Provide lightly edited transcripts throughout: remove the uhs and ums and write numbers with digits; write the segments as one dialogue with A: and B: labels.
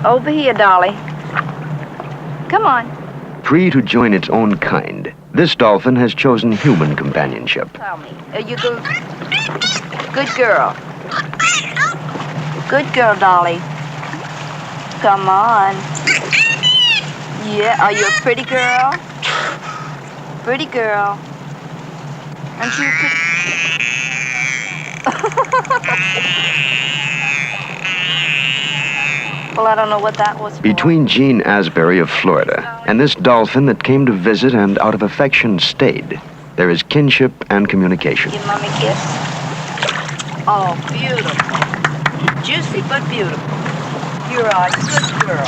A: Over here, Dolly. Come on.
B: Free to join its own kind, this dolphin has chosen human companionship.
A: Tell me, are you good? Good girl. Good girl, Dolly. Come on. Yeah, are you a pretty girl? Pretty girl. Aren't you a pretty... Well, I don't know what that was for.
B: Between Gene Asbury of Florida and this dolphin that came to visit and out of affection stayed, there is kinship and communication.
A: Give Mommy a kiss. Oh, beautiful. Juicy but beautiful. You're a good girl.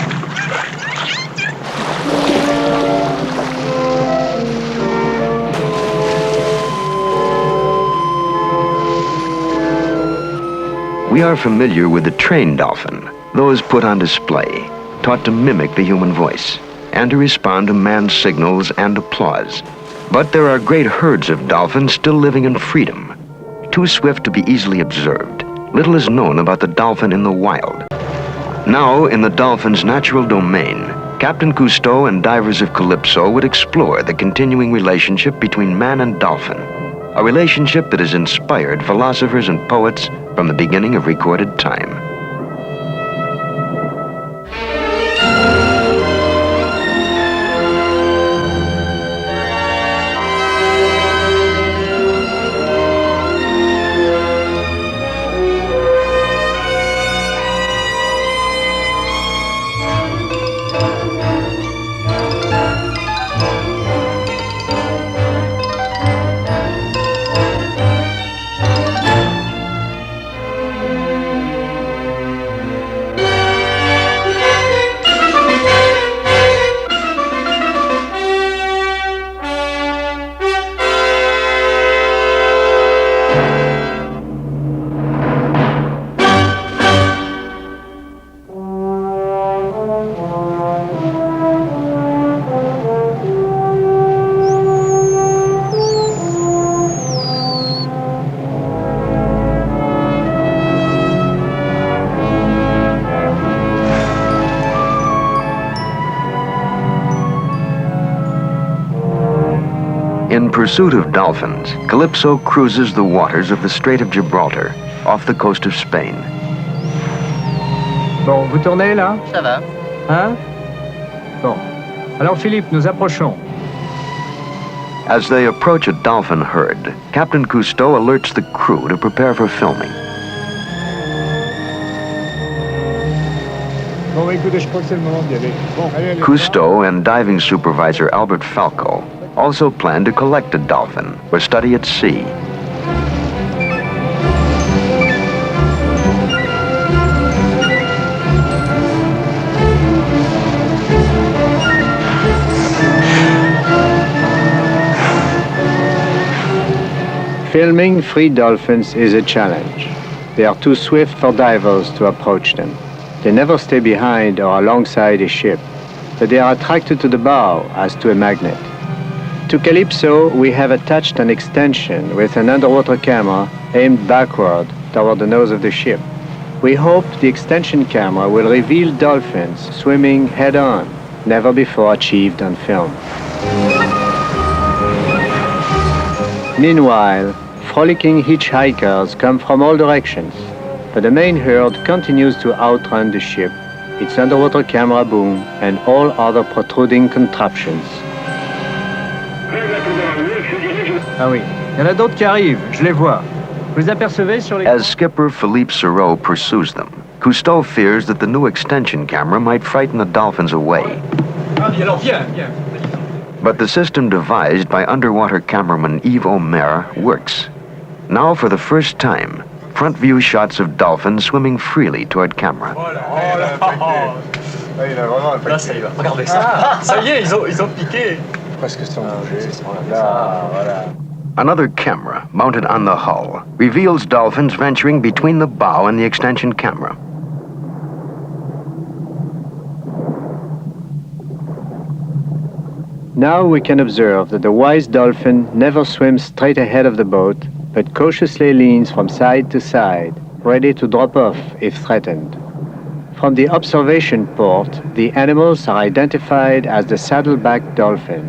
B: We are familiar with the trained dolphin, those put on display, taught to mimic the human voice and to respond to man's signals and applause. But there are great herds of dolphins still living in freedom. Too swift to be easily observed, little is known about the dolphin in the wild. Now, in the dolphin's natural domain, Captain Cousteau and divers of Calypso would explore the continuing relationship between man and dolphin, a relationship that has inspired philosophers and poets from the beginning of recorded time. In pursuit of dolphins, Calypso cruises the waters of the Strait of Gibraltar, off the coast of Spain.
C: Bon, vous tournez là?
D: Ça va.
C: Hein? Bon. Alors Philippe, nous approchons.
B: As they approach a dolphin herd, Captain Cousteau alerts the crew to prepare for filming.
C: Bon, écoutez, je crois que c'est le moment d'y aller. Bon, allez.
B: Cousteau and diving supervisor Albert Falco also plan to collect a dolphin for study at sea.
E: Filming free dolphins is a challenge. They are too swift for divers to approach them. They never stay behind or alongside a ship, but they are attracted to the bow as to a magnet. To Calypso, we have attached an extension with an underwater camera aimed backward toward the nose of the ship. We hope the extension camera will reveal dolphins swimming head-on, never before achieved on film. Meanwhile, frolicking hitchhikers come from all directions, but the main herd continues to outrun the ship, its underwater camera boom, and all other protruding contraptions.
C: Ah oui, il y en a d'autres qui arrivent, je les vois. Vous les apercevez sur les...
B: As skipper Philippe Sereau pursues them, Cousteau fears that the new extension camera might frighten the dolphins away.
C: Alors viens.
B: But the system devised by underwater cameraman Yves Omer works. Now, for the first time, front view shots of dolphins swimming freely toward camera.
D: Là, ça y va. Regardez ça. Ça y est, ils ont piqué.
C: Presque sans bouger. Là, voilà.
B: Another camera, mounted on the hull, reveals dolphins venturing between the bow and the extension camera.
E: Now we can observe that the wise dolphin never swims straight ahead of the boat, but cautiously leans from side to side, ready to drop off if threatened. From the observation port, the animals are identified as the saddleback dolphin,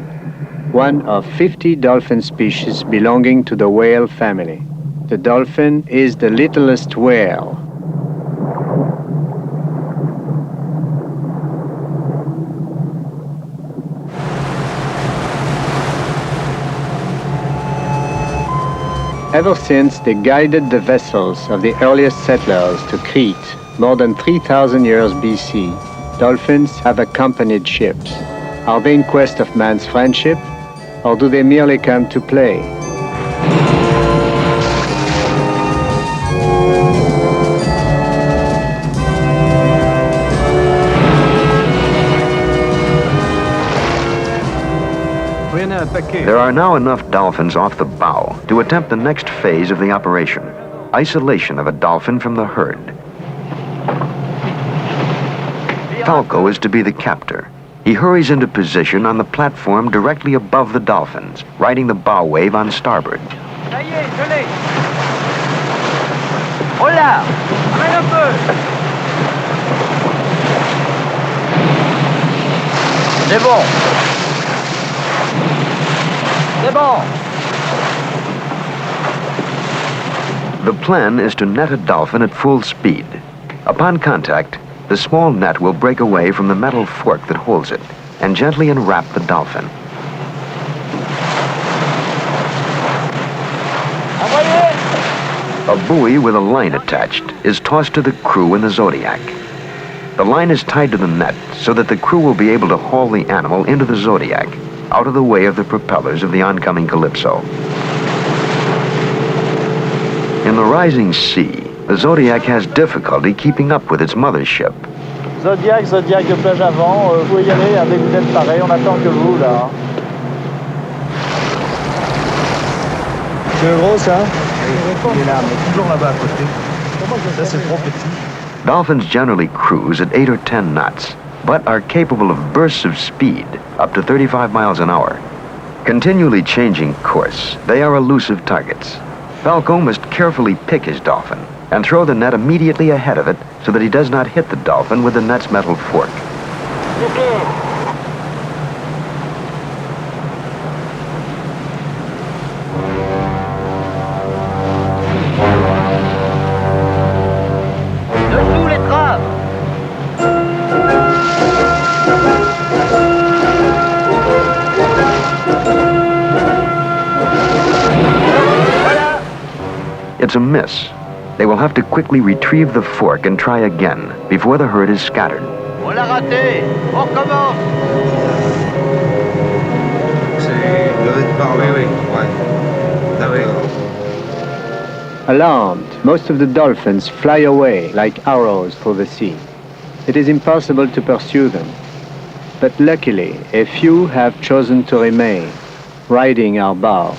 E: one of 50 dolphin species belonging to the whale family. The dolphin is the littlest whale. Ever since they guided the vessels of the earliest settlers to Crete, more than 3,000 years BC, dolphins have accompanied ships. Are they in quest of man's friendship, or do they merely come to play?
B: There are now enough dolphins off the bow to attempt the next phase of the operation, isolation of a dolphin from the herd. Falco is to be the captor. He hurries into position on the platform directly above the dolphins, riding the bow wave on starboard.
C: Ça y est, je l'ai. Hola, amène un peu. C'est bon. C'est bon.
B: The plan is to net a dolphin at full speed. Upon contact, the small net will break away from the metal fork that holds it and gently enwrap the dolphin. A buoy with a line attached is tossed to the crew in the Zodiac. The line is tied to the net so that the crew will be able to haul the animal into the Zodiac, out of the way of the propellers of the oncoming Calypso. In the rising sea, the Zodiac has difficulty keeping up with its mothership.
F: Zodiac de plage avant, vous pouvez y aller, dès que vous êtes paré, on attend que vous, là. C'est gros, ça?
C: Il est là, mais toujours là-bas à côté. Ça, c'est trop petit.
B: Dolphins generally cruise at 8 or 10 knots, but are capable of bursts of speed up to 35 miles an hour. Continually changing course, they are elusive targets. Falco must carefully pick his dolphin and throw the net immediately ahead of it so that he does not hit the dolphin with the net's metal fork.
C: Dessous les traves.
B: It's a miss. They will have to quickly retrieve the fork and try again before the herd is scattered.
C: On l'a raté. On recommence.
E: Alarmed, most of the dolphins fly away like arrows through the sea. It is impossible to pursue them. But luckily, a few have chosen to remain, riding our bow.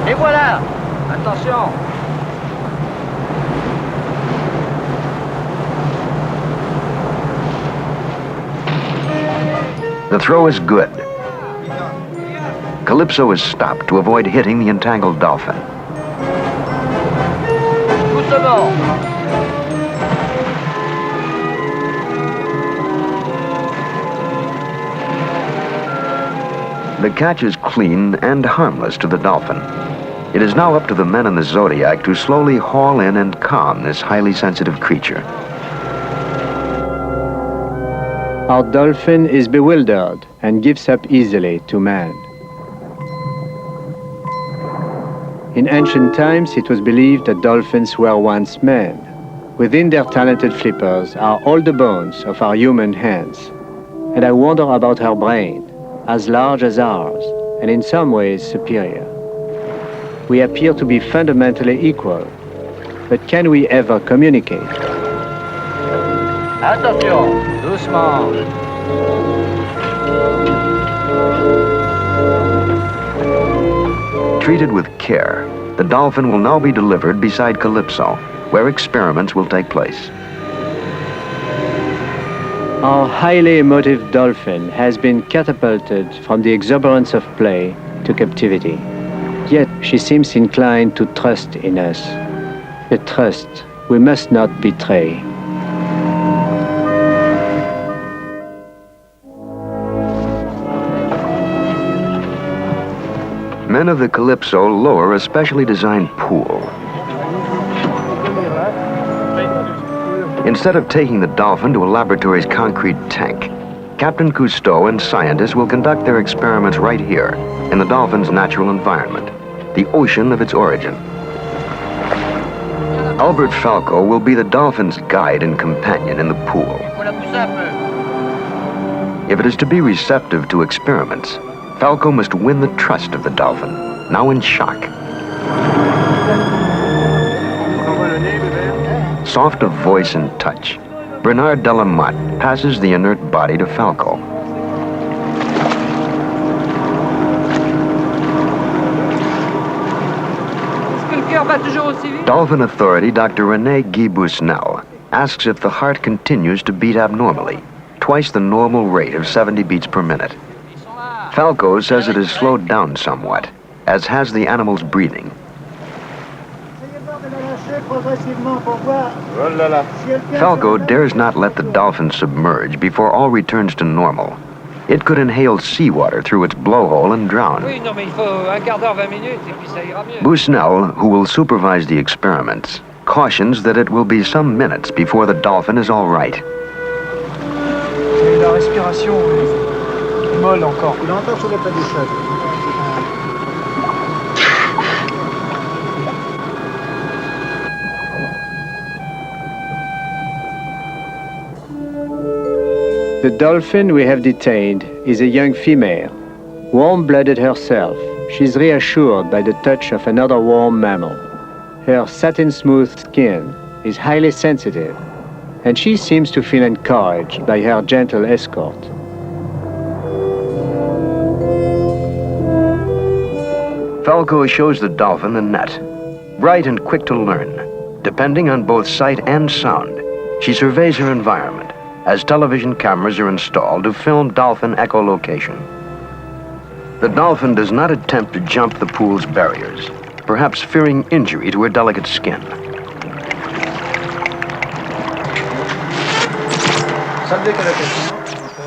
C: Et voilà. Attention.
B: The throw is good. Calypso is stopped to avoid hitting the entangled dolphin.
C: Doucement.
B: The catch is clean and harmless to the dolphin. It is now up to the men in the Zodiac to slowly haul in and calm this highly sensitive creature.
E: Our dolphin is bewildered and gives up easily to man. In ancient times, it was believed that dolphins were once men. Within their talented flippers are all the bones of our human hands. And I wonder about her brain, as large as ours, and in some ways superior. We appear to be fundamentally equal, but can we ever communicate?
C: Attention. Doucement.
B: Treated with care, the dolphin will now be delivered beside Calypso, where experiments will take place.
E: Our highly emotive dolphin has been catapulted from the exuberance of play to captivity. Yet she seems inclined to trust in us. A trust we must not betray.
B: Men of the Calypso lower a specially designed pool. Instead of taking the dolphin to a laboratory's concrete tank, Captain Cousteau and scientists will conduct their experiments right here, in the dolphin's natural environment, the ocean of its origin. Albert Falco will be the dolphin's guide and companion in the pool. If it is to be receptive to experiments, Falco must win the trust of the dolphin, now in shock. Soft of voice and touch, Bernard Delamotte passes the inert body to Falco. Dolphin authority Dr. René Guy Busnel asks if the heart continues to beat abnormally, twice the normal rate of 70 beats per minute. Falco says it has slowed down somewhat, as has the animal's breathing. Falco dares not let the dolphin submerge before all returns to normal. It could inhale seawater through its blowhole and drown. Busnel, who will supervise the experiments, cautions that it will be some minutes before the dolphin is all right.
E: The dolphin we have detained is a young female. Warm-blooded herself, she's reassured by the touch of another warm mammal. Her satin-smooth skin is highly sensitive, and she seems to feel encouraged by her gentle escort.
B: Falco shows the dolphin the net. Bright and quick to learn, depending on both sight and sound, she surveys her environment as television cameras are installed to film dolphin echolocation. The dolphin does not attempt to jump the pool's barriers, perhaps fearing injury to her delicate skin.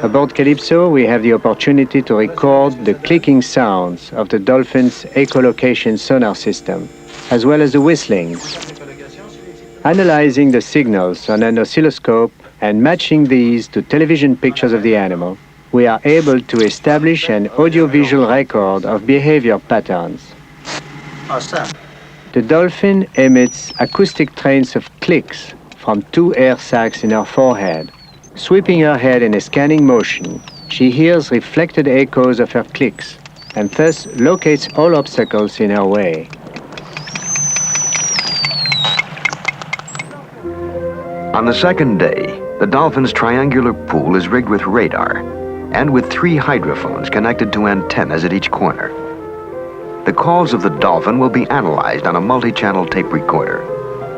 E: Aboard Calypso, we have the opportunity to record the clicking sounds of the dolphin's echolocation sonar system, as well as the whistlings. Analyzing the signals on an oscilloscope and matching these to television pictures of the animal, we are able to establish an audiovisual record of behavior patterns. The dolphin emits acoustic trains of clicks from 2 air sacs in her forehead. Sweeping her head in a scanning motion, she hears reflected echoes of her clicks and thus locates all obstacles in her way.
B: On the second day, the dolphin's triangular pool is rigged with radar and with 3 hydrophones connected to antennas at each corner. The calls of the dolphin will be analyzed on a multi-channel tape recorder.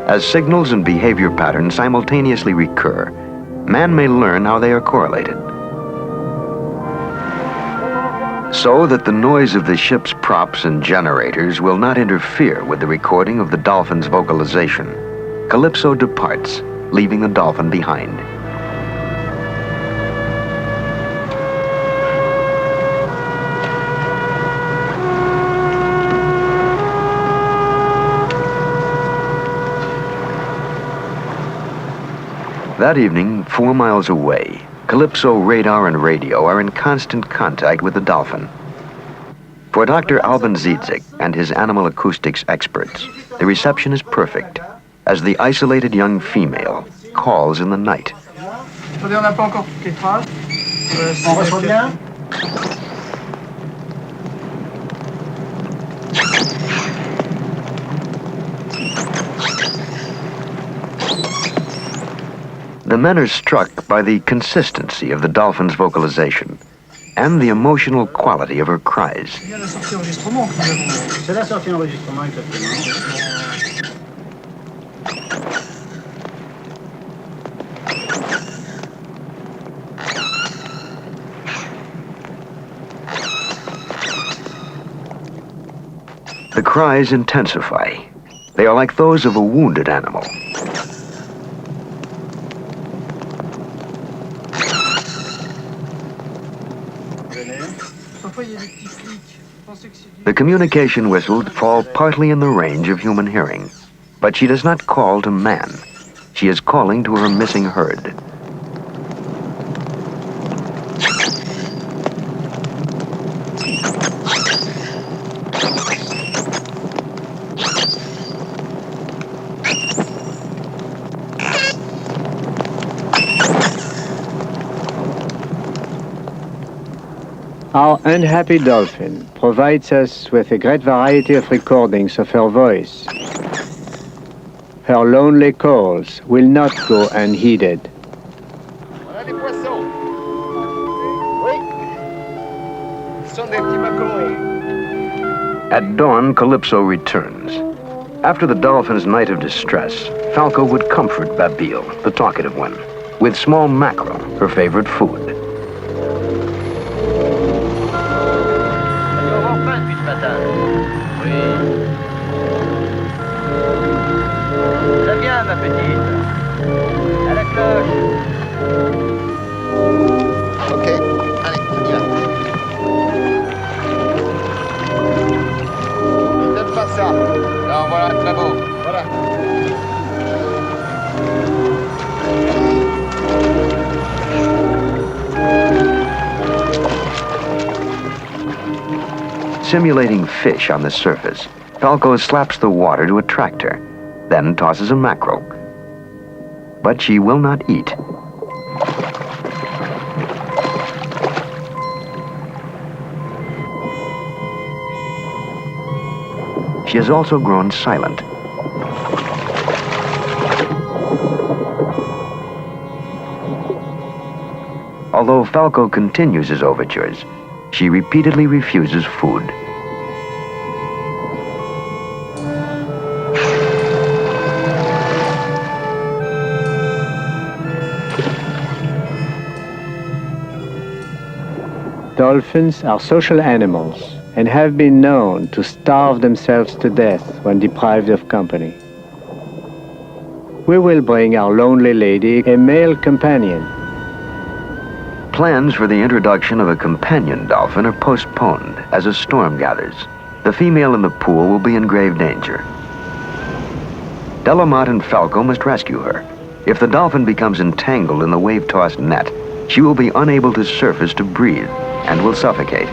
B: As signals and behavior patterns simultaneously recur, man may learn how they are correlated. So that the noise of the ship's props and generators will not interfere with the recording of the dolphin's vocalization, Calypso departs, leaving the dolphin behind. That evening, 4 miles away, Calypso radar and radio are in constant contact with the dolphin. For Dr. Alban Zietzik and his animal acoustics experts, the reception is perfect, as the isolated young female calls in the night. The men are struck by the consistency of the dolphin's vocalization. and the emotional quality of her cries.
G: C'est la sortie enregistrement que nous avons.
C: C'est la sortie enregistrement, exactement.
B: The cries intensify. They are like those of a wounded animal. The communication whistles fall partly in the range of human hearing, but she does not call to man. She is calling to her missing herd.
E: Our unhappy dolphin provides us with a great variety of recordings of her voice. Her lonely calls will not go unheeded.
H: Voilà les poissons. Oui. Ce sont des petits maquereaux.
B: At dawn, Calypso returns. After the dolphin's night of distress, Falco would comfort Babille, the talkative one, with small mackerel, her favorite food.
C: Oui. Très bien, ma petite. À la cloche.
H: Ok, allez, on y va. Ne donne pas ça. Non, voilà, très beau. Voilà.
B: Simulating fish on the surface, Falco slaps the water to attract her, then tosses a mackerel. But she will not eat. She has also grown silent. Although Falco continues his overtures, she repeatedly refuses food.
E: Dolphins are social animals and have been known to starve themselves to death when deprived of company. We will bring our lonely lady a male companion.
B: Plans for the introduction of a companion dolphin are postponed as a storm gathers. The female in the pool will be in grave danger. Delamotte and Falco must rescue her. If the dolphin becomes entangled in the wave-tossed net, she will be unable to surface to breathe and will suffocate.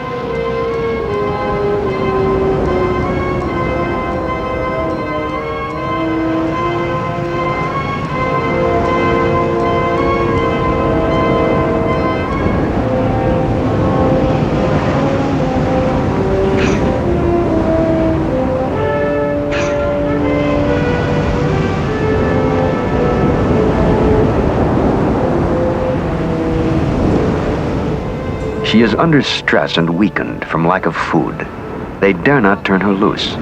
B: She is under stress and weakened from lack of food. They dare not turn her loose.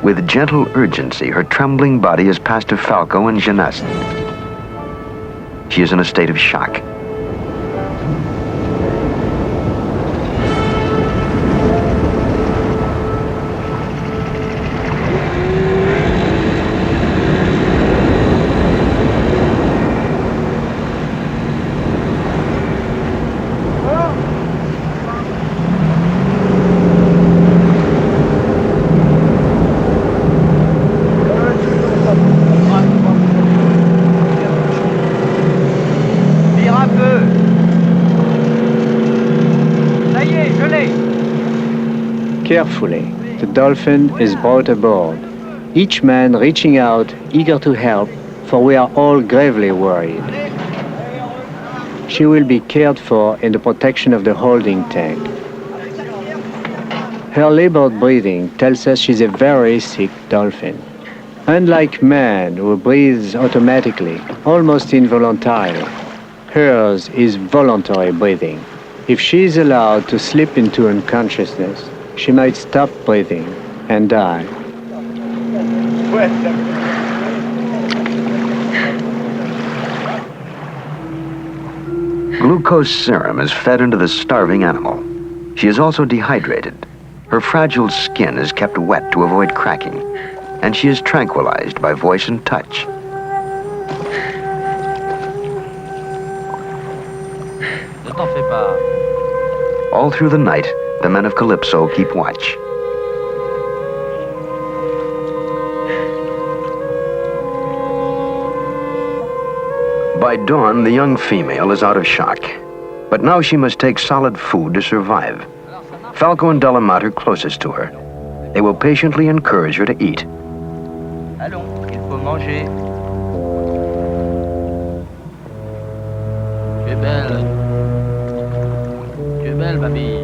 B: With gentle urgency, her trembling body is passed to Falco and Jeunesse. She is in a state of shock.
E: Carefully, the dolphin is brought aboard, each man reaching out, eager to help, for we are all gravely worried. She will be cared for in the protection of the holding tank. Her labored breathing tells us she's a very sick dolphin. Unlike man, who breathes automatically, almost involuntarily, Hers is voluntary breathing. If she is allowed to slip into unconsciousness, she might stop breathing and die.
B: Glucose serum is fed into the starving animal. She is also dehydrated. Her fragile skin is kept wet to avoid cracking, and she is tranquilized by voice and touch.
C: Ne t'en fais pas.
B: All through the night, the men of Calypso keep watch. By dawn, the young female is out of shock. But now she must take solid food to survive. Falco and Delamat are closest to her. They will patiently encourage her to eat.
C: Allons, il faut manger. Tu es belle. Tu es belle, ma fille.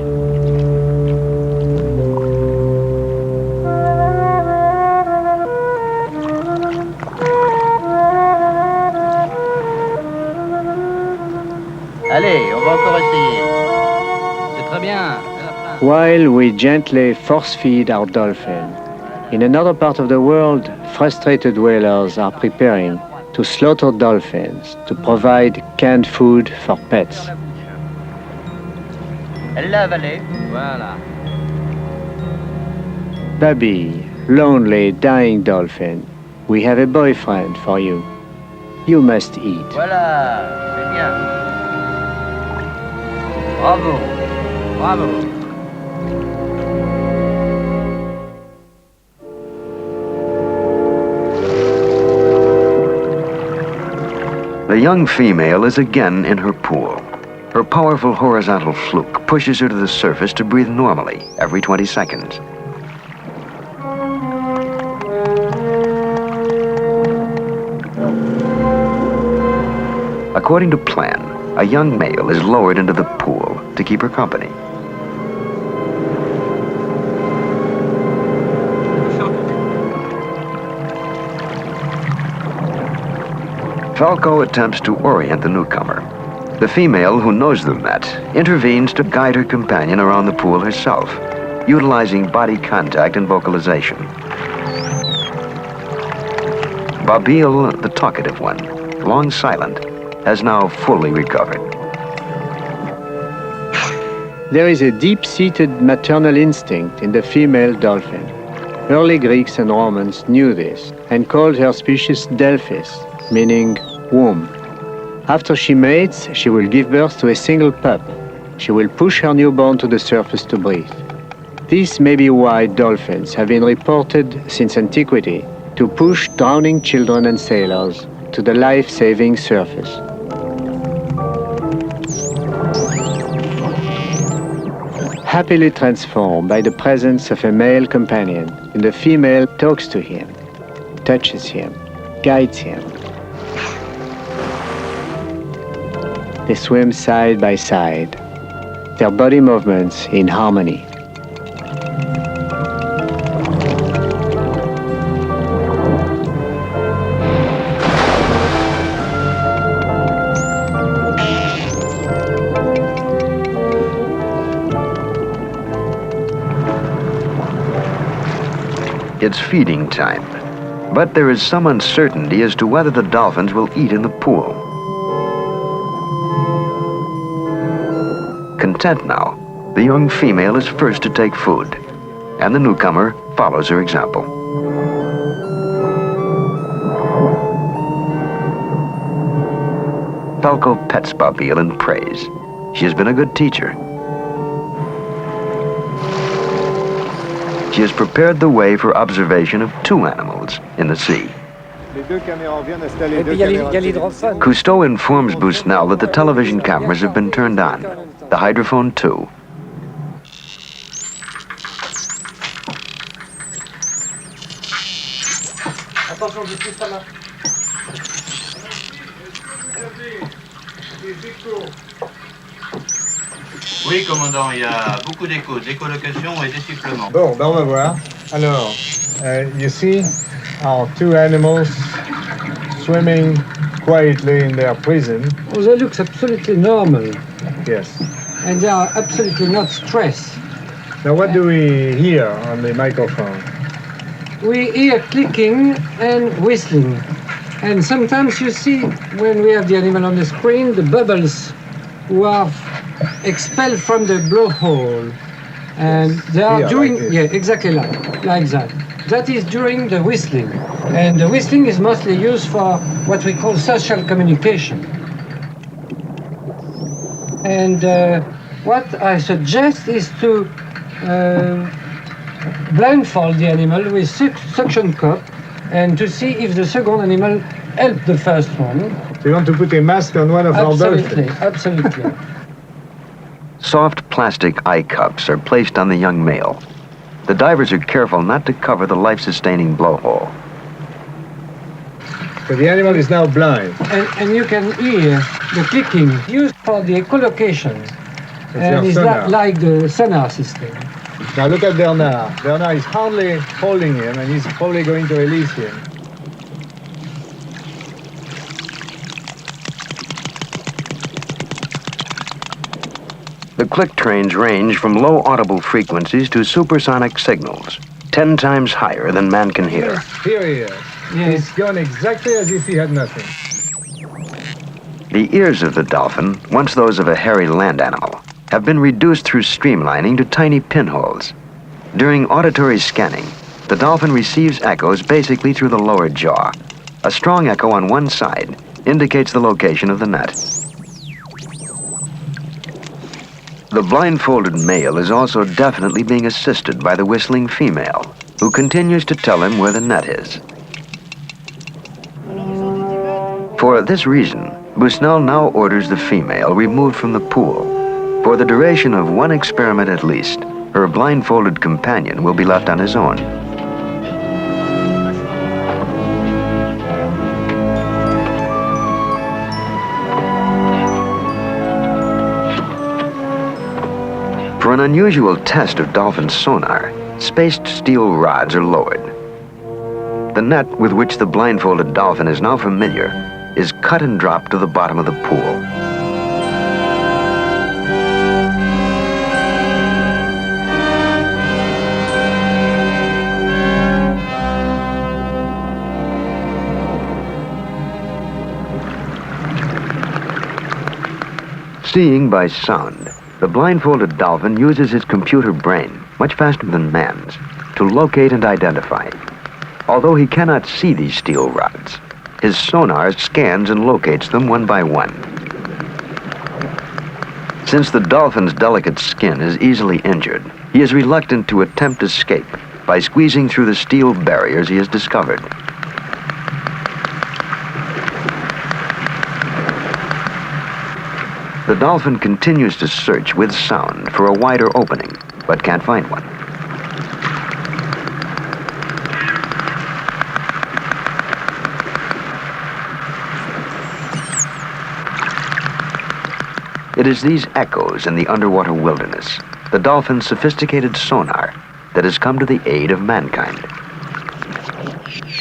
C: Allez, on va encore essayer. C'est très bien.
E: While we gently force-feed our dolphin, in another part of the world, frustrated whalers are preparing to slaughter dolphins to provide canned food for pets.
C: Elle l'a avalé. Voilà.
E: Baby, lonely, dying dolphin, we have a boyfriend for you. You must eat.
C: Voilà, c'est bien. Bravo. Bravo.
B: The young female is again in her pool. Her powerful horizontal fluke pushes her to the surface to breathe normally every 20 seconds. According to plan, a young male is lowered into the pool to keep her company. Falco attempts to orient the newcomer. The female, who knows the net, intervenes to guide her companion around the pool herself, utilizing body contact and vocalization. Babil, the talkative one, long silent, has now fully recovered.
E: There is a deep-seated maternal instinct in the female dolphin. Early Greeks and Romans knew this and called her species Delphis, meaning womb. After she mates, she will give birth to a single pup. She will push her newborn to the surface to breathe. This may be why dolphins have been reported since antiquity to push drowning children and sailors to the life-saving surface. Happily transformed by the presence of a male companion, the female talks to him, touches him, guides him. They swim side by side, their body movements in harmony.
B: It's feeding time, but there is some uncertainty as to whether the dolphins will eat in the pool. Content now, the young female is first to take food, and the newcomer follows her example. Falco pets Babil and prays. She has been a good teacher. She has prepared the way for observation of two animals in the sea. Cousteau informs Busnel that the television cameras have been turned on, the hydrophone too.
I: Oui, commandant, il y a beaucoup d'échos, d'écholocation et d'essoufflement.
J: Bon, ben on va voir. Alors, you see our two animals swimming
E: quietly in their prison.
J: Oh, they look absolutely normal.
E: Yes.
J: And they are absolutely not stressed.
E: Now what do we hear on the microphone?
J: We hear clicking and whistling. And sometimes you see, when we have the animal on the screen, the bubbles who are expelled from the blowhole. And they are doing, like exactly like that. That is during the whistling. And the whistling is mostly used for what we call social communication. And what I suggest is to blindfold the animal with suction cup and to see if the second animal helped the first one.
E: So you want to put a mask on one of our dolphins?
J: Absolutely.
B: Soft plastic eye cups are placed on the young male. The divers are careful not to cover the life-sustaining blowhole.
E: So the animal is now blind.
J: And you can hear the clicking used for the echolocation. And it's like the sonar system.
E: Now look at Bernard. Bernard is hardly holding him and he's probably going to release him.
B: The click trains range from low audible frequencies to supersonic signals, 10 times higher than man can hear.
E: Here he is. Yes. He's gone exactly as if he had nothing.
B: The ears of the dolphin, once those of a hairy land animal, have been reduced through streamlining to tiny pinholes. During auditory scanning, the dolphin receives echoes basically through the lower jaw. A strong echo on one side indicates the location of the net. The blindfolded male is also definitely being assisted by the whistling female, who continues to tell him where the net is. For this reason, Busnel now orders the female removed from the pool. For the duration of one experiment at least, her blindfolded companion will be left on his own. For an unusual test of dolphin sonar, spaced steel rods are lowered. The net with which the blindfolded dolphin is now familiar is cut and dropped to the bottom of the pool. Seeing by sound, the blindfolded dolphin uses his computer brain, much faster than man's, to locate and identify. Although he cannot see these steel rods, his sonar scans and locates them one by one. Since the dolphin's delicate skin is easily injured, he is reluctant to attempt escape by squeezing through the steel barriers he has discovered. The dolphin continues to search with sound for a wider opening, but can't find one. It is these echoes in the underwater wilderness, the dolphin's sophisticated sonar, that has come to the aid of mankind.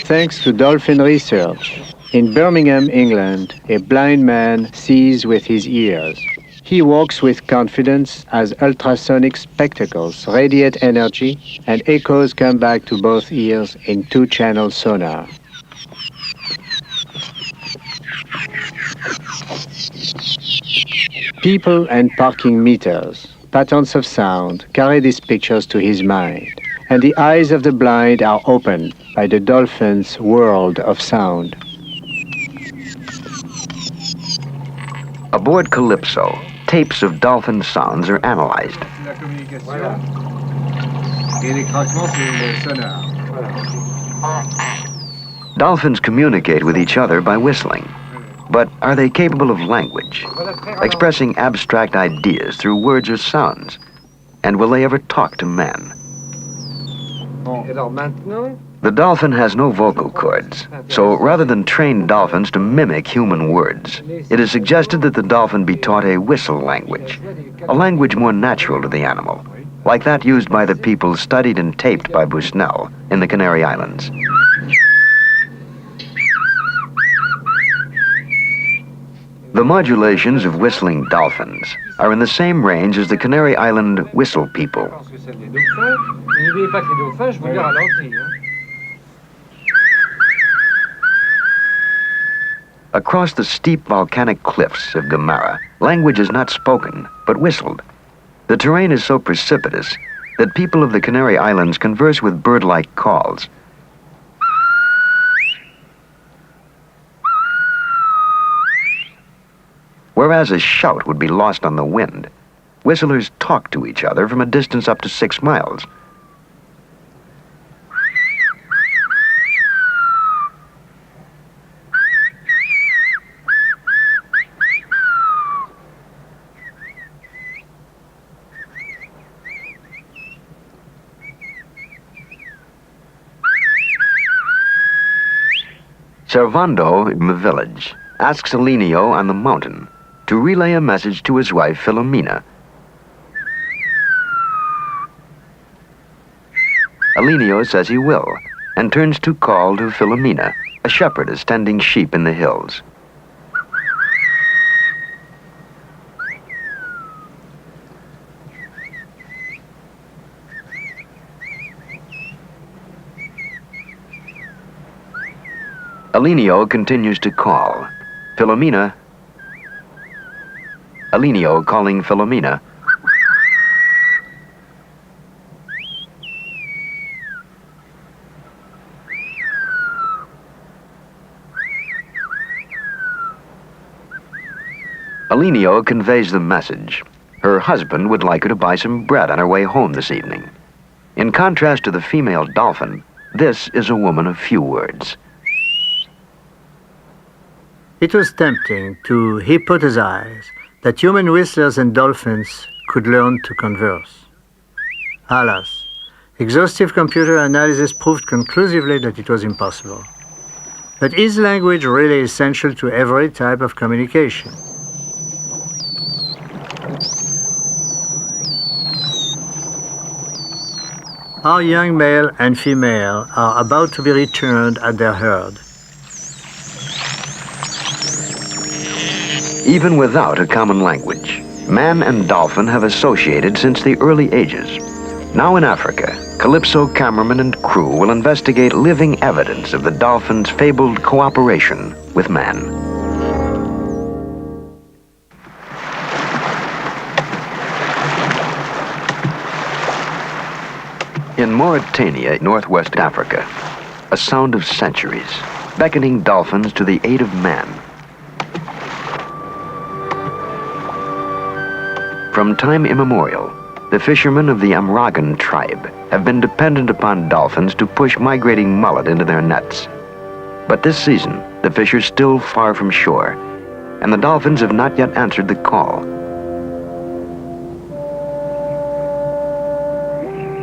E: Thanks to dolphin research, in Birmingham, England, a blind man sees with his ears. He walks with confidence as ultrasonic spectacles radiate energy and echoes come back to both ears in two-channel sonar. People and parking meters, patterns of sound carry these pictures to his mind, and the eyes of the blind are opened by the dolphin's world of sound.
B: Aboard Calypso, tapes of dolphin sounds are analyzed. Dolphins communicate with each other by whistling. But are they capable of language, expressing abstract ideas through words or sounds? And will they ever talk to man? The dolphin has no vocal cords, so rather than train dolphins to mimic human words, it is suggested that the dolphin be taught a whistle language, a language more natural to the animal, like that used by the people studied and taped by Busnel in the Canary Islands. The modulations of whistling dolphins are in the same range as the Canary Island whistle people.
J: Parce que c'est des dauphins, mais n'oubliez pas que les dauphins, je vous le ralentis.
B: Across the steep volcanic cliffs of Gamara, language is not spoken, but whistled. The terrain is so precipitous that people of the Canary Islands converse with bird-like calls. Whereas a shout would be lost on the wind, whistlers talk to each other from a distance up to 6 miles. Servando, in the village, asks Alinio on the mountain to relay a message to his wife, Philomena. Alinio says he will, and turns to call to Philomena, a shepherdess tending sheep in the hills. Alinio continues to call. Alinio calling Philomena. Alinio conveys the message. Her husband would like her to buy some bread on her way home this evening. In contrast to the female dolphin, this is a woman of few words.
K: It was tempting to hypothesize that human whistlers and dolphins could learn to converse. Alas, exhaustive computer analysis proved conclusively that it was impossible. But is language really essential to every type of communication? Our young male and female are about to be returned at their herd.
B: Even without a common language, man and dolphin have associated since the early ages. Now in Africa, Calypso cameraman and crew will investigate living evidence of the dolphin's fabled cooperation with man. In Mauritania, northwest Africa, a sound of centuries, beckoning dolphins to the aid of man. From time immemorial, the fishermen of the Amragan tribe have been dependent upon dolphins to push migrating mullet into their nets. But this season, the fish are still far from shore, and the dolphins have not yet answered the call.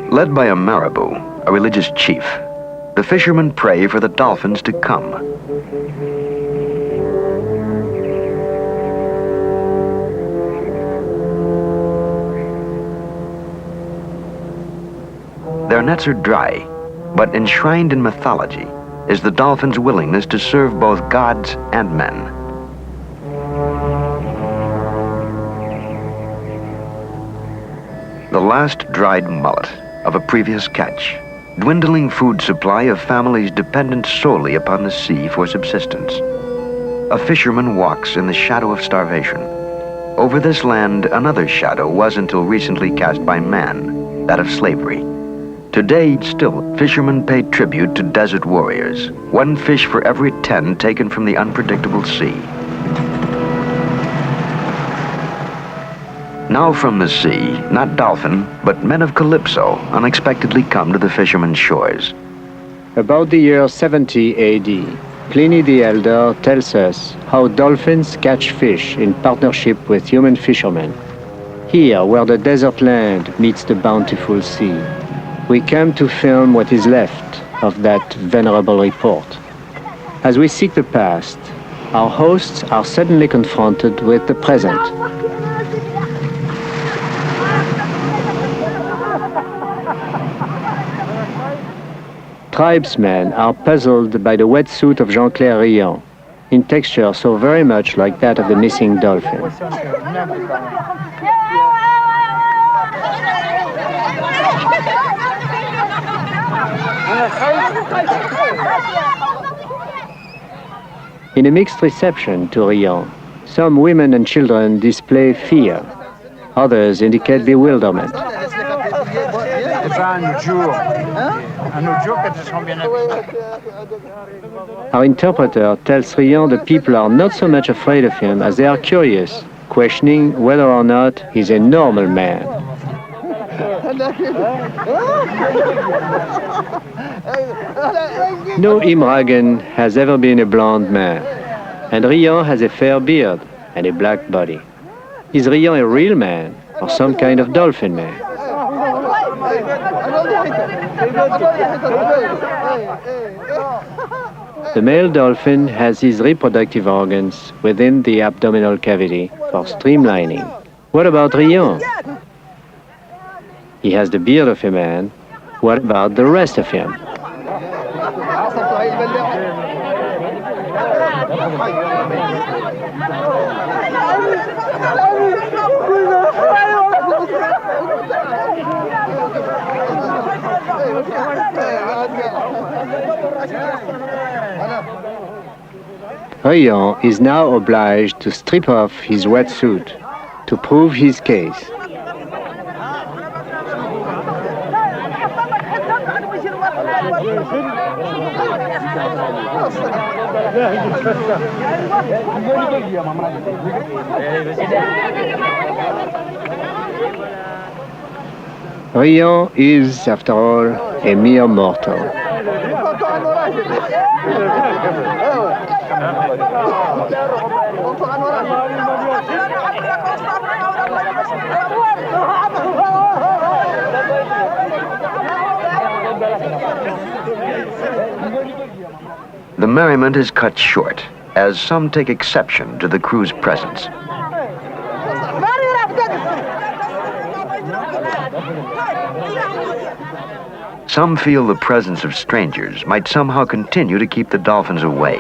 B: Led by a marabou, a religious chief, the fishermen pray for the dolphins to come. Their nets are dry, but enshrined in mythology is the dolphin's willingness to serve both gods and men. The last dried mullet of a previous catch, dwindling food supply of families dependent solely upon the sea for subsistence. A fisherman walks in the shadow of starvation. Over this land, another shadow was until recently cast by man, that of slavery. Today, still, fishermen pay tribute to desert warriors, 1 fish for every 10 taken from the unpredictable sea. Now from the sea, not dolphin, but men of Calypso unexpectedly come to the fishermen's shores.
E: About the year 70 AD, Pliny the Elder tells us how dolphins catch fish in partnership with human fishermen. Here, where the desert land meets the bountiful sea, we come to film what is left of that venerable report. As we seek the past, our hosts are suddenly confronted with the present. Tribesmen are puzzled by the wetsuit of Jean-Claire Riant, in texture so very much like that of the missing dolphin. In a mixed reception to Riant, some women and children display fear. Others indicate bewilderment. Our interpreter tells Riant the people are not so much afraid of him as they are curious, questioning whether or not he's a normal man. No Imragen has ever been a blonde man, and Riant has a fair beard and a black body. Is Riant a real man or some kind of dolphin man? The male dolphin has his reproductive organs within the abdominal cavity for streamlining. What about Riant? He has the beard of a man. What about the rest of him? Riant is now obliged to strip off his wetsuit to prove his case. Riant is, after all, a mere mortal.
B: The merriment is cut short, as some take exception to the crew's presence. Some feel the presence of strangers might somehow continue to keep the dolphins away.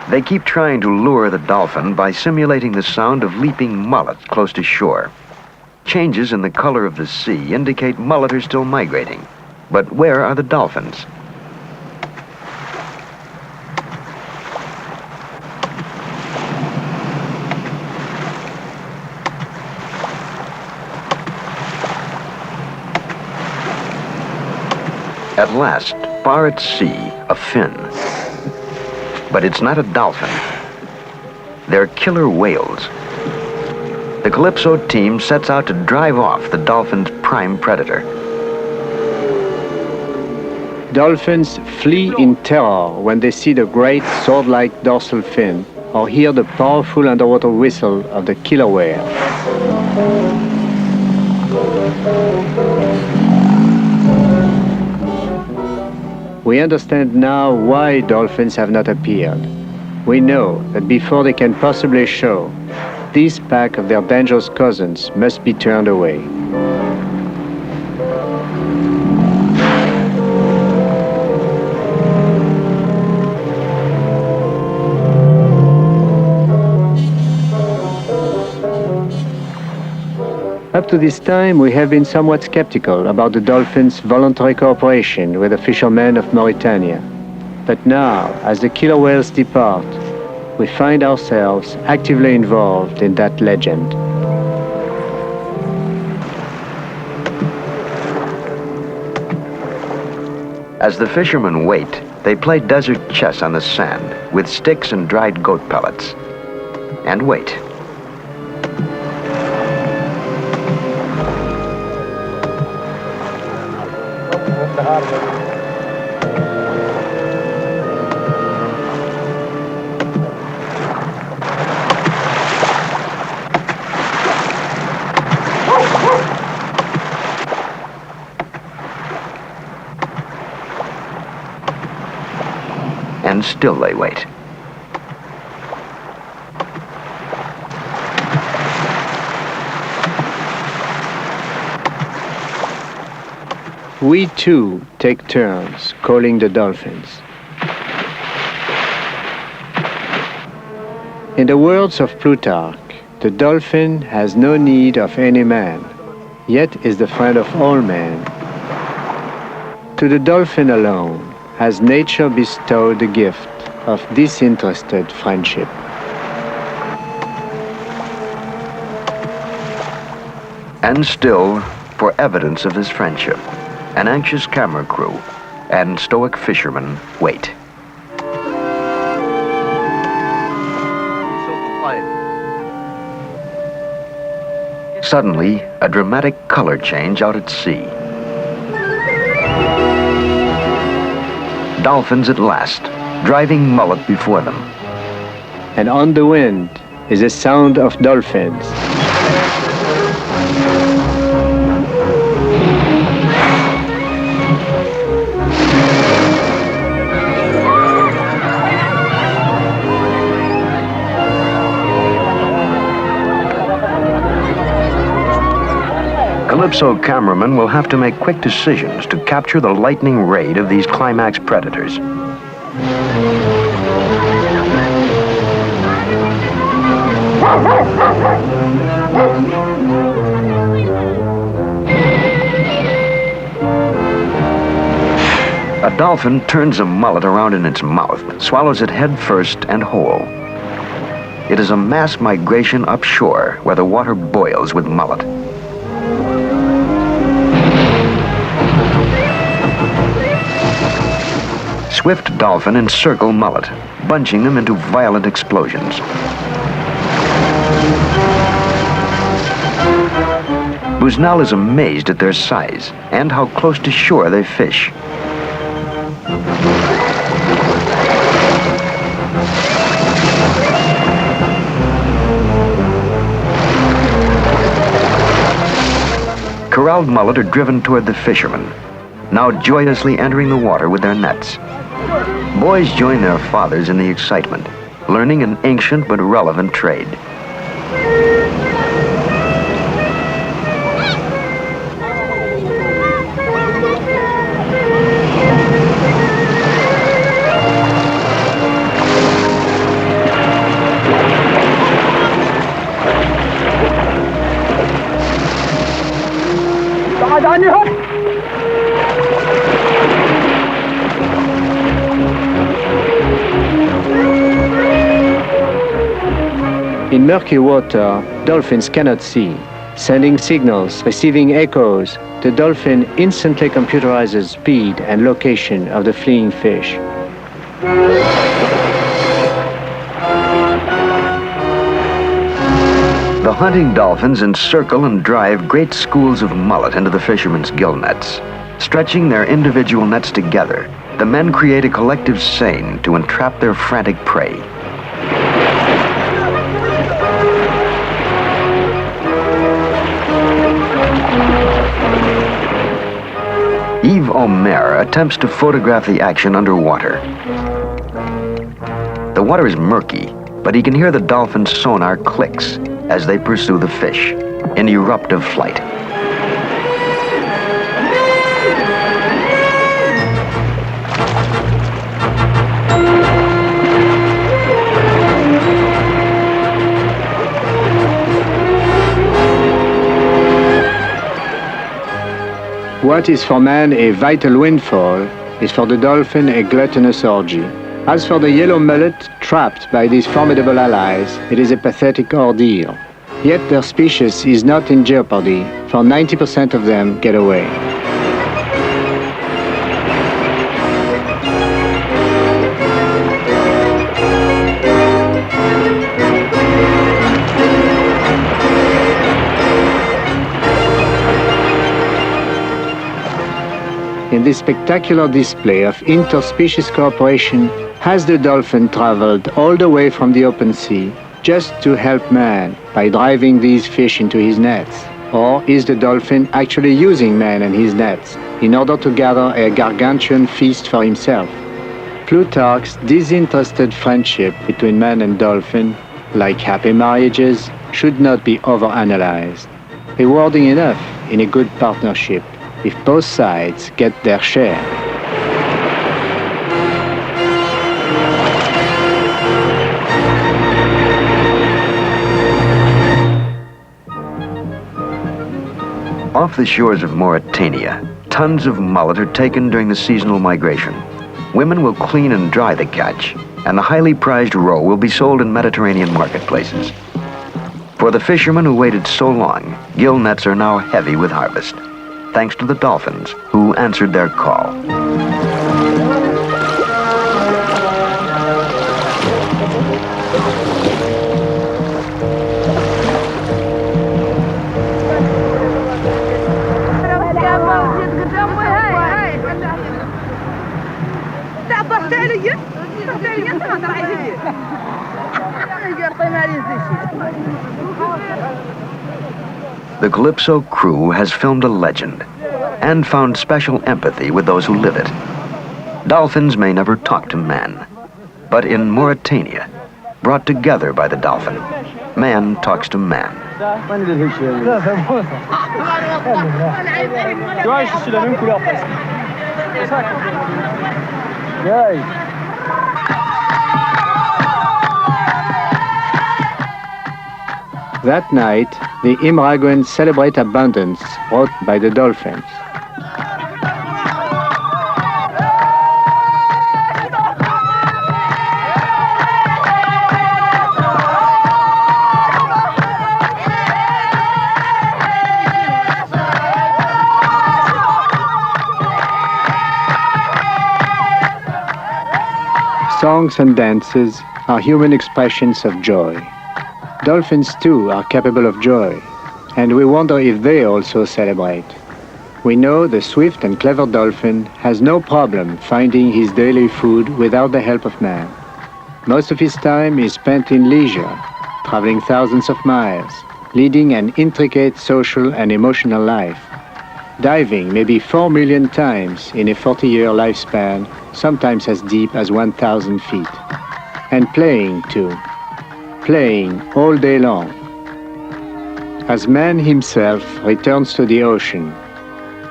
B: They keep trying to lure the dolphin by simulating the sound of leaping mullet close to shore. Changes in the color of the sea indicate mullet are still migrating. But where are the dolphins? At last, far at sea, a fin. But it's not a dolphin. They're killer whales. The Calypso team sets out to drive off the dolphin's prime predator.
E: Dolphins flee in terror when they see the great sword-like dorsal fin or hear the powerful underwater whistle of the killer whale. We understand now why dolphins have not appeared. We know that before they can possibly show, this pack of their dangerous cousins must be turned away. Up to this time, we have been somewhat skeptical about the dolphins' voluntary cooperation with the fishermen of Mauritania. But now, as the killer whales depart, we find ourselves actively involved in that legend.
B: As the fishermen wait, they play desert chess on the sand with sticks and dried goat pellets. And wait. And still they wait.
E: we too take turns calling the dolphins. In the words of Plutarch, the dolphin has no need of any man, yet is the friend of all men. To the dolphin alone has nature bestowed the gift of disinterested friendship.
B: And still, for evidence of this friendship, an anxious camera crew and stoic fishermen wait. Suddenly, a dramatic color change out at sea. Dolphins at last, driving mullet before them.
E: And on the wind is the sound of dolphins.
B: Calypso cameramen will have to make quick decisions to capture the lightning raid of these climax predators. A dolphin turns a mullet around in its mouth, swallows it head first and whole. It is a mass migration upshore where the water boils with mullet. Swift dolphin encircle mullet, bunching them into violent explosions. Busnel is amazed at their size and how close to shore they fish. Corralled mullet are driven toward the fishermen, now joyously entering the water with their nets. Boys join their fathers in the excitement, learning an ancient but relevant trade.
E: In murky water, dolphins cannot see. Sending signals, receiving echoes, the dolphin instantly computerizes speed and location of the fleeing fish.
B: The hunting dolphins encircle and drive great schools of mullet into the fishermen's gill nets. Stretching their individual nets together, the men create a collective seine to entrap their frantic prey. Yves Omer attempts to photograph the action underwater. The water is murky, but he can hear the dolphin's sonar clicks as they pursue the fish in eruptive flight.
E: What is for man a vital windfall is for the dolphin a gluttonous orgy. As for the yellow mullet, trapped by these formidable allies, it is a pathetic ordeal. Yet their species is not in jeopardy, for 90% of them get away. In this spectacular display of interspecies cooperation, has the dolphin traveled all the way from the open sea just to help man by driving these fish into his nets? Or is the dolphin actually using man and his nets in order to gather a gargantuan feast for himself? Plutarch's disinterested friendship between man and dolphin, like happy marriages, should not be overanalyzed. Rewarding enough in a good partnership, if both sides get their share.
B: Off the shores of Mauritania, tons of mullet are taken during the seasonal migration. Women will clean and dry the catch, and the highly prized roe will be sold in Mediterranean marketplaces. For the fishermen who waited so long, gill nets are now heavy with harvest, thanks to the dolphins who answered their call. The Calypso crew has filmed a legend and found special empathy with those who live it. Dolphins may never talk to man, but in Mauritania, brought together by the dolphin, man talks to man.
F: Tu vois, je suis la même couleur presque. C'est ça.
E: That night, the Imraguens celebrate abundance brought by the dolphins. Songs and dances are human expressions of joy. Dolphins too are capable of joy, and we wonder if they also celebrate. We know the swift and clever dolphin has no problem finding his daily food without the help of man. Most of his time is spent in leisure, traveling thousands of miles, leading an intricate social and emotional life. Diving maybe 4 million times in a 40-year lifespan, sometimes as deep as 1,000 feet. And playing too. Playing all day long. As man himself returns to the ocean,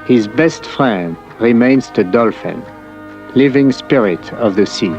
E: his best friend remains the dolphin, living spirit of the sea.